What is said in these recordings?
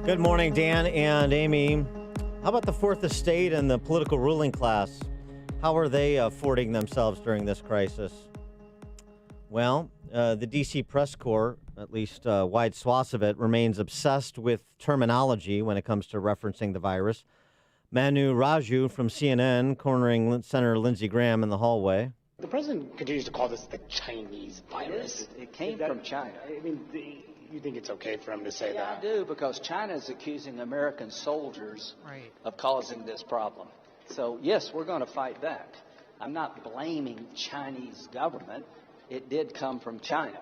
Good morning, Dan and Amy. How about the Fourth Estate and the political ruling class? How are they affording themselves during this crisis? Well, the D.C. press corps, at least wide swaths of it, remains obsessed with terminology when it comes to referencing the virus. Manu Raju from CNN cornering Senator Lindsey Graham in the hallway. The president continues to call this the Chinese virus. It came from China. I mean, you think it's okay for him to say that? I do, because China is accusing American soldiers of causing this problem. So, yes, we're going to fight that. I'm not blaming Chinese government. It did come from China.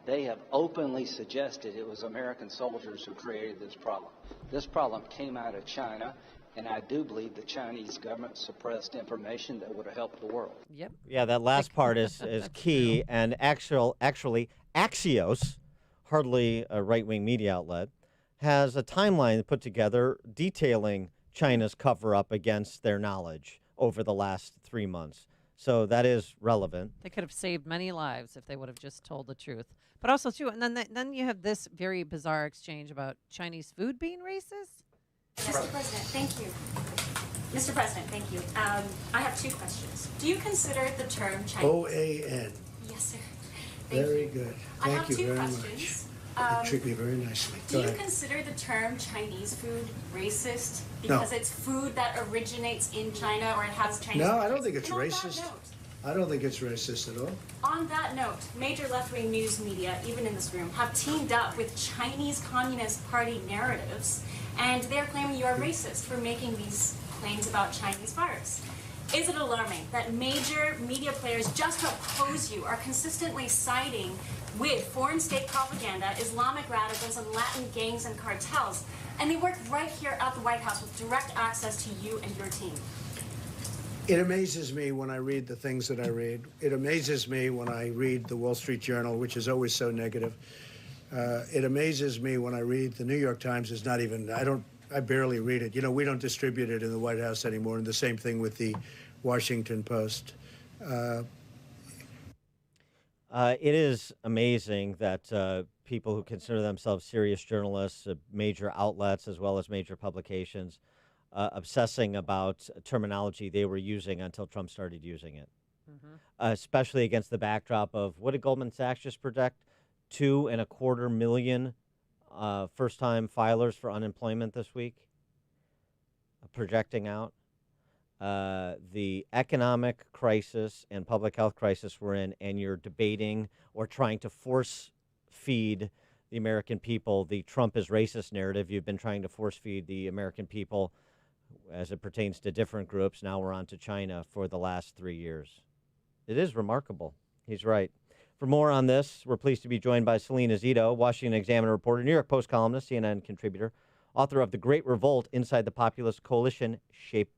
They have openly suggested it was American soldiers who created this problem. This problem came out of China, and I do believe the Chinese government suppressed information that would have helped the world. Yep. Yeah, that last part is key. And actually, Axios, hardly a right-wing media outlet, has a timeline put together detailing China's cover-up against their knowledge over the last 3 months. So that is relevant. They could have saved many lives if they would have just told the truth. But also, too, and then you have this very bizarre exchange about Chinese food being racist. Mr. President, thank you. Mr. President, thank you. I have two questions. Do you consider the term Chinese? OAN. Yes, sir. Very good. I have Thank you two very questions. much. You treat me very nicely. Do Go you ahead. consider the term Chinese food racist because it's food that originates in China or it has Chinese? No, I roots? don't think it's And on that racist. note- I don't think it's racist at all. On that note, major left-wing news media, even in this room, have teamed up with Chinese Communist Party narratives, and they're claiming you are racist for making these claims about Chinese virus. Is it alarming that major media players just to oppose you are consistently siding with foreign state propaganda, Islamic radicals, and Latin gangs and cartels, and they work right here at the White House with direct access to you and your team? It amazes me when I read the things that I read. It amazes me when I read the Wall Street Journal, which is always so negative. It amazes me when I read the New York Times. Is not even, I barely read it. You know, we don't distribute it in the White House anymore, and the same thing with the Washington Post. It is amazing that people who consider themselves serious journalists, major outlets as well as major publications, obsessing about terminology they were using until Trump started using it, especially against the backdrop of, what did Goldman Sachs just project? 2.25 million first-time filers for unemployment this week, projecting out. The economic crisis and public health crisis we're in, and you're debating or trying to force feed the American people the Trump is racist narrative. You've been trying to force feed the American people as it pertains to different groups. Now we're on to China for the last 3 years. It is remarkable. He's right. For more on this, we're pleased to be joined by Salena Zito, Washington Examiner reporter, New York Post columnist, CNN contributor, author of The Great Revolt, Inside the Populist Coalition,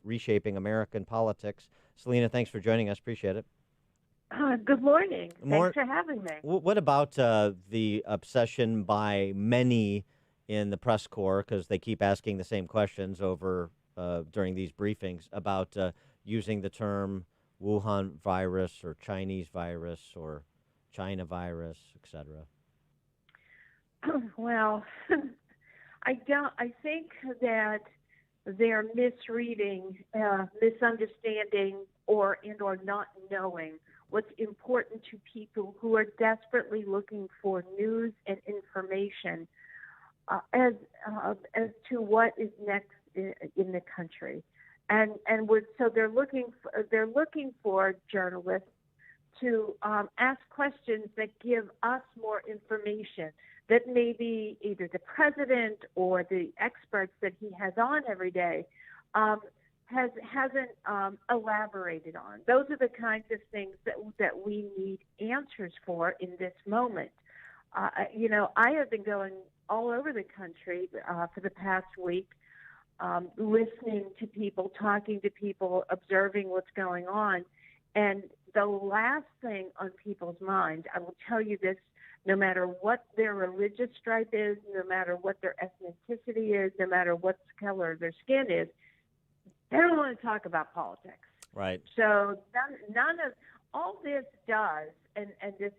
Reshaping American Politics. Salena, thanks for joining us. Appreciate it. Good morning. Thanks for having me. What about the obsession by many in the press corps, because they keep asking the same questions over during these briefings, about using the term Wuhan virus or Chinese virus or China virus, et cetera? Well, I think that they're misreading, misunderstanding, or not knowing what's important to people who are desperately looking for news and information as to what is next in the country, so they're looking for journalists to ask questions that give us more information that maybe either the president or the experts that he has on every day hasn't elaborated on. Those are the kinds of things that we need answers for in this moment. I have been going all over the country for the past week, listening to people, talking to people, observing what's going on. And the last thing on people's minds, I will tell you this, no matter what their religious stripe is, no matter what their ethnicity is, no matter what color their skin is, they don't want to talk about politics. Right. So none of all this does, and this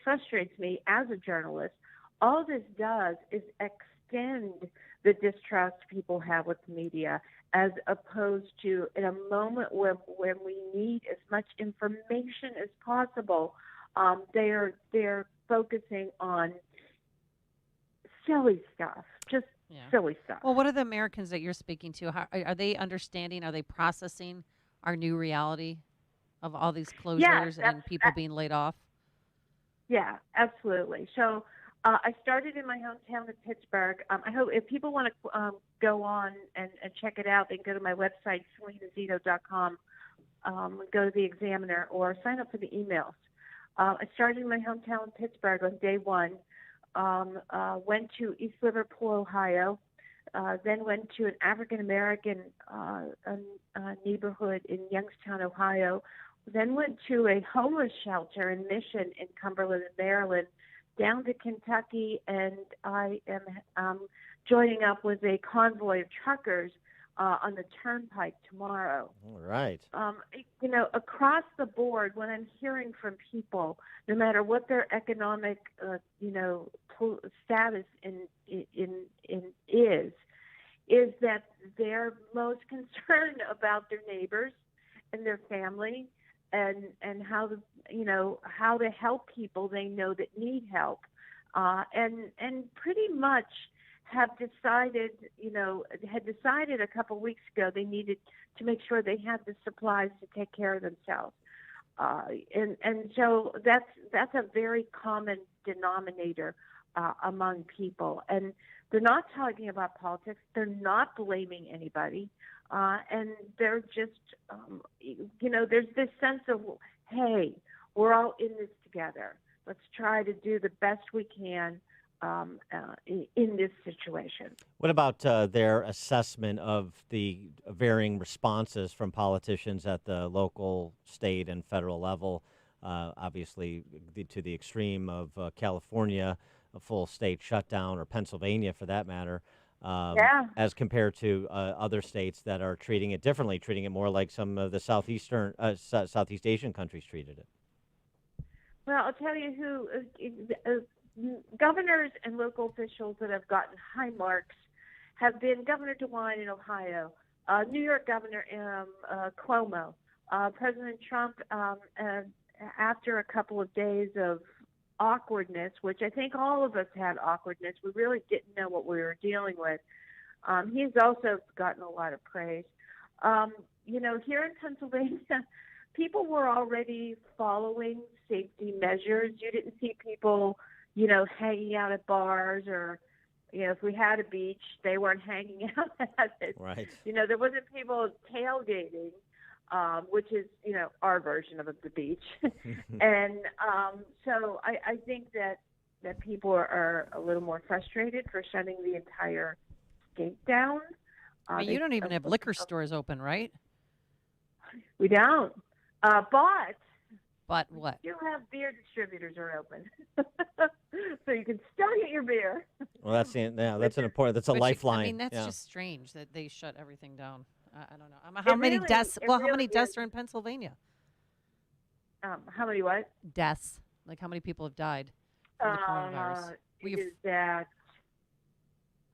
frustrates me as a journalist. All this does is extend the distrust people have with the media, as opposed to in a moment when we need as much information as possible. They're focusing on silly stuff, just silly stuff. Well, what are the Americans that you're speaking to? How, are they understanding? Are they processing our new reality of all these closures and people being laid off? Yeah, absolutely. So I started in my hometown of Pittsburgh. I hope if people want to go on and check it out, they can go to my website, salenazito.com, go to the Examiner, or sign up for the emails. I started in my hometown of Pittsburgh on day one, went to East Liverpool, Ohio, then went to an African-American neighborhood in Youngstown, Ohio, then went to a homeless shelter in Mission in Cumberland, Maryland, down to Kentucky, and I am joining up with a convoy of truckers on the turnpike tomorrow. All right. Across the board, when I'm hearing from people, no matter what their economic, status is that they're most concerned about their neighbors and their family, and how to help people they know that need help, and pretty much had decided a couple of weeks ago they needed to make sure they had the supplies to take care of themselves, and so that's a very common denominator among people, and they're not talking about politics. They're not blaming anybody. And they're just, there's this sense of, hey, we're all in this together. Let's try to do the best we can in this situation. What about their assessment of the varying responses from politicians at the local, state, and federal level? Obviously, to the extreme of California, a full state shutdown, or Pennsylvania for that matter. As compared to other states that are treating it differently, treating it more like some of the Southeast Asian countries treated it. Well, I'll tell you who governors and local officials that have gotten high marks have been Governor DeWine in Ohio, New York Governor Cuomo, President Trump, after a couple of days of awkwardness, which I think all of us had awkwardness. We really didn't know what we were dealing with. He's also gotten a lot of praise. Here in Pennsylvania, people were already following safety measures. You didn't see people, hanging out at bars, or, if we had a beach, they weren't hanging out at it. Right. There wasn't people tailgating. Which is, our version of the beach. And so I think that people are a little more frustrated for shutting the entire state down. You don't even have liquor stores open, right? We don't. But what? You have beer distributors are open. So you can still get your beer. Well, that's an important, that's a lifeline. I mean, that's just strange that they shut everything down. I don't know. How many deaths? Well, how many deaths are in Pennsylvania? How many what? Deaths. Like how many people have died from the coronavirus?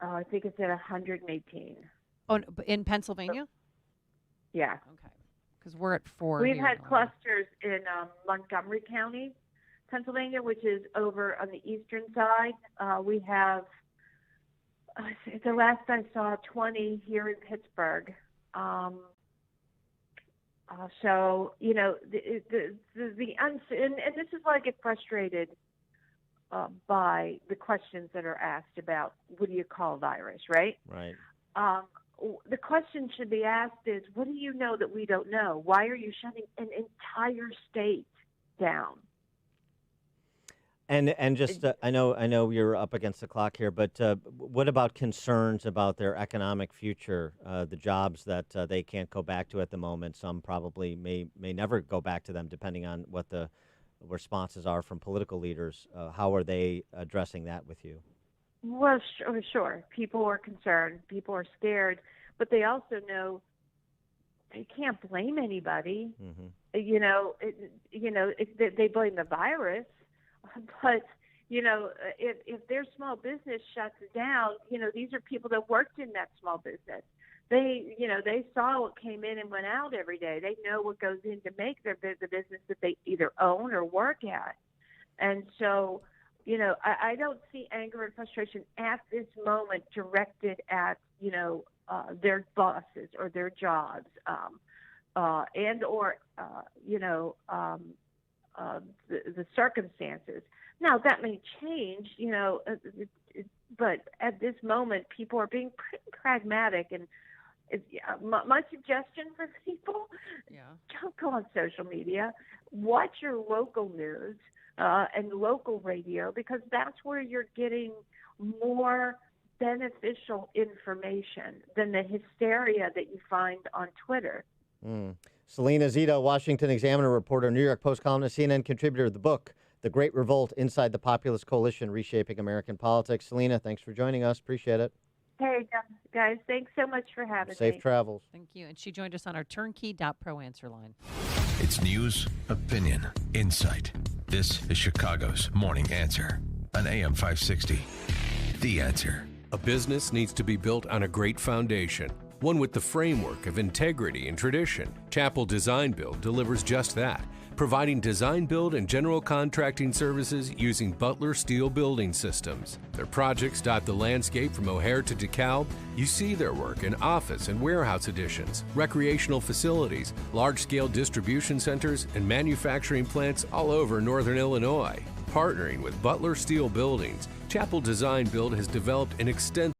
I think it's at 118. Oh, in Pennsylvania? Yeah. Okay. Because we're at 4. We've had clusters in Montgomery County, Pennsylvania, which is over on the eastern side. We have, the last I saw, 20 here in Pittsburgh. So, and this is why I get frustrated by the questions that are asked about what do you call a virus, right? Right. The question should be asked is, what do you know that we don't know? Why are you shutting an entire state down? And just I know you're up against the clock here, but what about concerns about their economic future, the jobs that they can't go back to at the moment? Some probably may never go back to them, depending on what the responses are from political leaders. How are they addressing that with you? Well, sure. People are concerned. People are scared, but they also know they can't blame anybody. Mm-hmm. They blame the virus. But if their small business shuts down, these are people that worked in that small business. They saw what came in and went out every day. They know what goes in to make the business that they either own or work at. And so, I don't see anger and frustration at this moment directed at, their bosses or their jobs, and or, the circumstances. Now, that may change, but at this moment, people are being pretty pragmatic. And my suggestion for people, don't go on social media. Watch your local news and local radio, because that's where you're getting more beneficial information than the hysteria that you find on Twitter. Salena Zito, Washington Examiner reporter, New York Post columnist, CNN contributor of the book, The Great Revolt Inside the Populist Coalition, Reshaping American Politics. Salena, thanks for joining us. Appreciate it. Hey, guys, thanks so much for having me. Safe travels. Thank you. And she joined us on our turnkey.pro answer line. It's news, opinion, insight. This is Chicago's Morning Answer on AM 560. The Answer. A business needs to be built on a great foundation, one with the framework of integrity and tradition. Chapel Design Build delivers just that, providing design build and general contracting services using Butler Steel Building Systems. Their projects dot the landscape from O'Hare to DeKalb. You see their work in office and warehouse additions, recreational facilities, large-scale distribution centers, and manufacturing plants all over northern Illinois. Partnering with Butler Steel Buildings, Chapel Design Build has developed an extensive